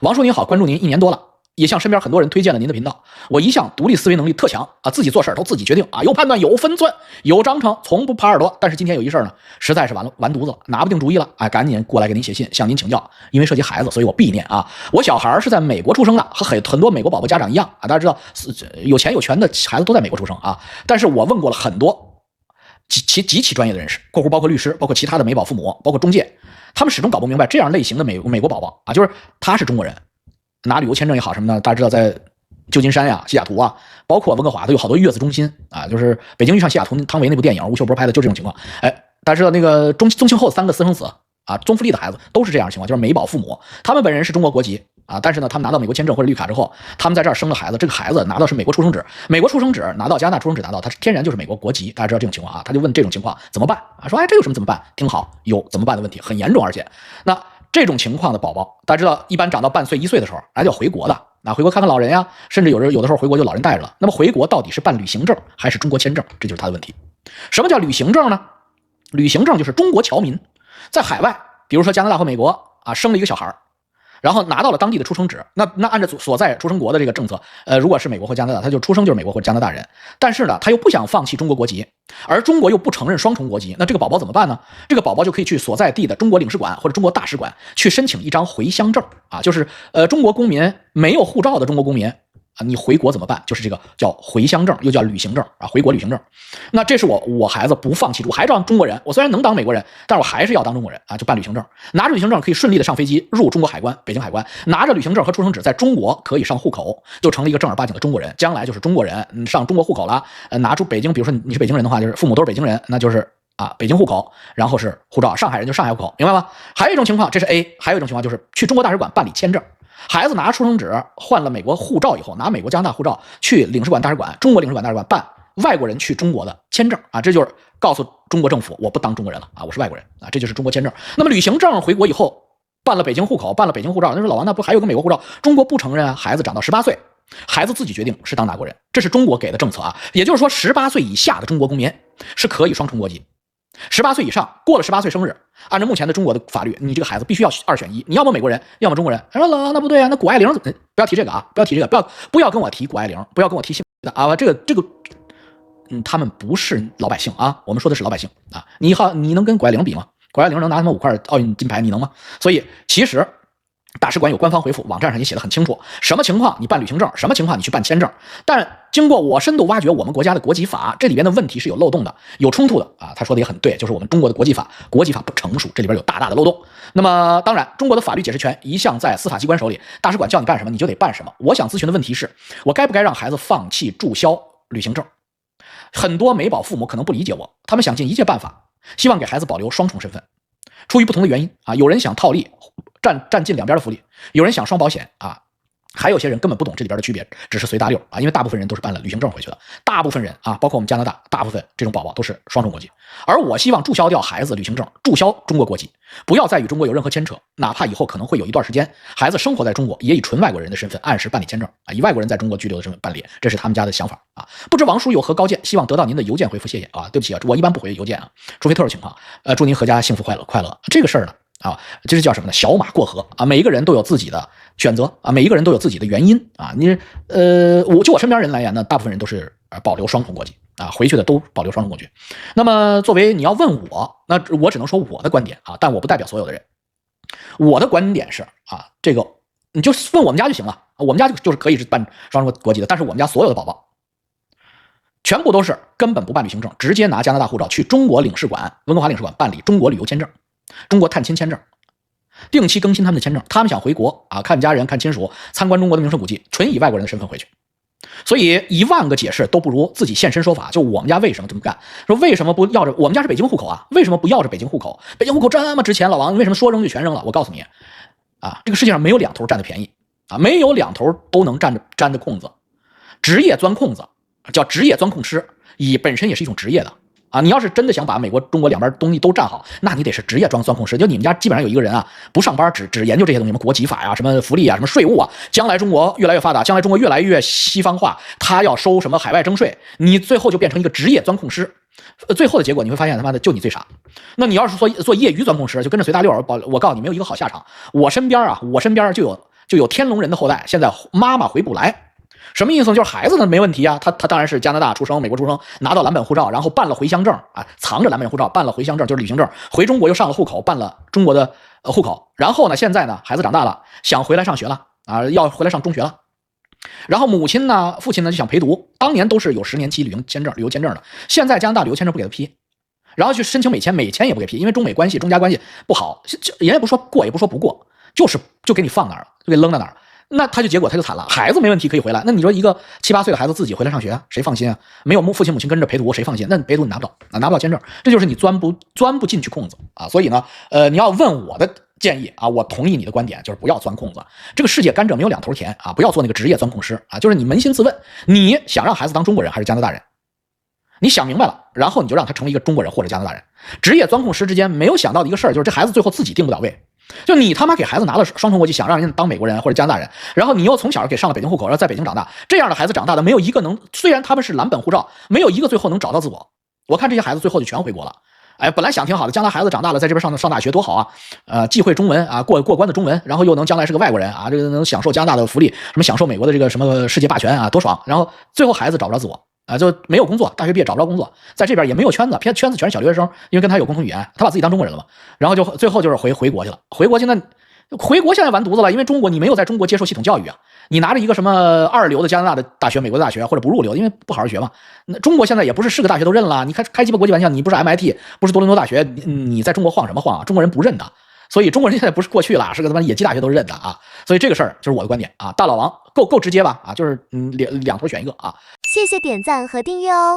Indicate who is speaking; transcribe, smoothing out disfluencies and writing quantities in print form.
Speaker 1: 王叔您好，关注您1年多了，也向身边很多人推荐了您的频道。我一向独立思维能力特强啊，自己做事都自己决定啊，有判断，有分寸，有章程，从不耙耳朵。但是今天有一事呢，实在是完犊子了，拿不定主意了，哎，赶紧过来给您写信，向您请教。因为涉及孩子，所以我避念啊。我小孩是在美国出生的，和很多美国宝宝家长一样啊，大家知道有钱有权的孩子都在美国出生啊。但是我问过了很多极其专业的人士，包括律师，包括其他的美宝父母，包括中介，他们始终搞不明白这样类型的美国宝宝啊，就是他是中国人，拿旅游签证也好什么的，大家知道在旧金山呀、西雅图啊，包括温哥华都有好多月子中心啊，就是北京遇上西雅图汤唯那部电影，吴秀波拍的就这种情况。哎，大家知道那个宗庆后3个私生子啊，宗馥莉的孩子都是这样的情况，就是美宝父母，他们本人是中国国籍啊，但是呢，他们拿到美国签证或者绿卡之后，他们在这儿生了孩子，这个孩子拿到是美国出生纸，美国出生纸拿到加拿大出生纸拿到，他天然就是美国国籍，大家知道这种情况啊，他就问这种情况怎么办啊？说哎，这有什么怎么办？听好，有怎么办的问题，很严重，而且那这种情况的宝宝，大家知道一般长到半岁1岁的时候，就要回国的。那回国看看老人呀，甚至有的时候回国就老人带着了。那么回国到底是办旅行证还是中国签证？这就是他的问题。什么叫旅行证呢？旅行证就是中国侨民在海外，比如说加拿大或美国啊，生了一个小孩，然后拿到了当地的出生纸。那按照所在出生国的这个政策，如果是美国或加拿大，他就出生就是美国或加拿大人。但是呢，他又不想放弃中国国籍，而中国又不承认双重国籍，那这个宝宝怎么办呢？这个宝宝就可以去所在地的中国领事馆或者中国大使馆去申请一张回乡证啊，就是中国公民没有护照的中国公民啊，你回国怎么办？就是这个叫回乡证，又叫旅行证啊，回国旅行证。那这是我孩子不放弃，我还是当中国人，我虽然能当美国人，但是我还是要当中国人啊，就办旅行证，拿着旅行证可以顺利的上飞机入中国海关，北京海关，拿着旅行证和出生纸在中国可以上户口，就成了一个正儿八经的中国人，将来就是中国人，上中国户口了，拿出北京，比如说你是北京人的话，就是父母都是北京人，那就是啊北京户口，然后是护照，上海人就上海户口，明白吗？还有一种情况，这是 A， 还有一种情况就是去中国大使馆办理签证。孩子拿出生纸换了美国护照以后，拿美国加拿大护照去领事馆大使馆，中国领事馆大使馆办外国人去中国的签证啊，这就是告诉中国政府我不当中国人了啊，我是外国人啊，这就是中国签证。那么旅行证回国以后办了北京户口，办了北京护照，那说老王那不还有个美国护照，中国不承认啊，孩子长到18岁，孩子自己决定是当哪国人，这是中国给的政策啊，也就是说18岁以下的中国公民是可以双重国籍。18岁以上过了18岁生日，按照目前的中国的法律，你这个孩子必须要2选1，你要么美国人，要么中国人。他说老那不对啊，那谷爱凌不要提这个啊，不要提这个，不要跟我提谷爱凌，不要跟我提姓的啊，这个他们不是老百姓啊，我们说的是老百姓啊。你能跟谷爱凌比吗？谷爱凌能拿他们5块奥运金牌，你能吗？所以其实大使馆有官方回复，网站上也写得很清楚，什么情况你办旅行证，什么情况你去办签证。但经过我深度挖掘我们国家的国籍法，这里边的问题是有漏洞的，有冲突的啊。他说的也很对，就是我们中国的国际法不成熟，这里边有大大的漏洞。那么当然，中国的法律解释权一向在司法机关手里，大使馆叫你办什么你就得办什么。我想咨询的问题是，我该不该让孩子放弃注销旅行证？很多美宝父母可能不理解我，他们想尽一切办法，希望给孩子保留双重身份，出于不同的原因啊，有人想套利，占尽两边的福利，有人想双保险啊，还有些人根本不懂这里边的区别，只是随大溜啊，因为大部分人都是办了旅行证回去的，大部分人啊，包括我们加拿大，大部分这种宝宝都是双重国籍，而我希望注销掉孩子旅行证，注销中国国籍，不要再与中国有任何牵扯，哪怕以后可能会有一段时间，孩子生活在中国，也以纯外国人的身份按时办理签证啊，以外国人在中国居留的身份办理，这是他们家的想法啊。不知王叔有何高见，希望得到您的邮件回复，谢谢啊。对不起啊，我一般不回邮件啊，除非特殊情况。祝您阖家幸福快乐。这个事儿呢？啊，这是叫什么呢？小马过河啊！每一个人都有自己的选择啊，每一个人都有自己的原因啊。我身边人来言呢，大部分人都是保留双重国籍啊，回去的都保留双重国籍。那么作为你要问我，那我只能说我的观点啊，但我不代表所有的人。我的观点是啊，这个你就问我们家就行了，我们家就是可以是办双重国籍的，但是我们家所有的宝宝全部都是根本不办旅行证，直接拿加拿大护照去中国领事馆、温哥华领事馆办理中国旅游签证。中国探亲签证，定期更新他们的签证，他们想回国啊，看家人、看亲属，参观中国的名胜古迹，纯以外国人的身份回去。所以10000个解释都不如自己现身说法。就我们家为什么这么干？说为什么不要着我们家是北京户口啊？为什么不要着北京户口？北京户口这么值钱，老王为什么说扔就全扔了？我告诉你啊，这个世界上没有2头占的便宜啊，没有2头都能占的空子。职业钻空子叫职业钻空吃，本身也是一种职业的。啊，你要是真的想把美国、中国两边东西都占好，那你得是职业钻空吃。就你们家基本上有一个人啊，不上班，只研究这些东西，什么国籍法呀、什么福利啊、什么税务啊。将来中国越来越发达，将来中国越来越西方化，他要收什么海外征税，你最后就变成一个职业钻空吃。最后的结果你会发现他妈的就你最傻。那你要是做业余钻空吃，就跟着随大溜，我告诉你没有一个好下场。我身边就就有天龙人的后代，现在妈妈回不来。什么意思呢？就是孩子呢没问题啊，他当然是加拿大出生、美国出生，拿到蓝本护照，然后办了回乡证啊，藏着蓝本护照办了回乡证，就是旅行证，回中国又上了户口，办了中国的户口。然后呢，现在呢孩子长大了，想回来上学了啊，要回来上中学了。然后母亲呢、父亲呢就想陪读，当年都是有10年期旅游签证的，现在加拿大旅游签证不给他批，然后去申请美签，美签也不给批，因为中美关系、中加关系不好，人也不说过也不说不过，就给你放那儿了，就给扔到那儿了。那结果他就惨了，孩子没问题可以回来，那你说一个7、8岁的孩子自己回来上学，谁放心啊？没有父亲母亲跟着陪读，谁放心？那陪读你拿不到签证，这就是你钻不进去空子啊！所以呢，你要问我的建议啊，我同意你的观点，就是不要钻空子。这个世界甘蔗没有两头甜啊，不要做那个职业钻空师啊，就是你扪心自问，你想让孩子当中国人还是加拿大人？你想明白了，然后你就让他成为一个中国人或者加拿大人。职业钻空师之间没有想到的一个事儿，就是这孩子最后自己定不了位。就你他妈给孩子拿了双重国籍，想让人家当美国人或者加拿大人，然后你又从小给上了北京户口，然后在北京长大，这样的孩子长大的没有一个能，虽然他们是蓝本护照，没有一个最后能找到自我。我看这些孩子最后就全回国了。哎，本来想挺好的，将来孩子长大了，在这边上大学多好啊！既会中文啊，过关的中文，然后又能将来是个外国人啊，这个能享受加拿大的福利，什么享受美国的这个什么世界霸权啊，多爽！然后最后孩子找不着自我啊，就没有工作，大学毕业找不着工作，在这边也没有圈子，圈子全是小留学生，因为跟他有共同语言，他把自己当中国人了嘛，然后就最后就是回国去了，回国现在完犊子了，因为中国你没有在中国接受系统教育啊，你拿着一个什么2流的加拿大的大学、美国的大学或者不入流，因为不好好学嘛。那中国现在也不是个大学都认了，你开鸡巴国际玩笑，你不是 MIT， 不是多伦多大学，你在中国晃什么晃啊？中国人不认的，所以中国人现在不是过去了，是个他妈野鸡大学都认的啊。所以这个事儿就是我的观点啊，大老王够直接吧啊，就是两头选一个啊。
Speaker 2: 谢谢点赞和订阅哦。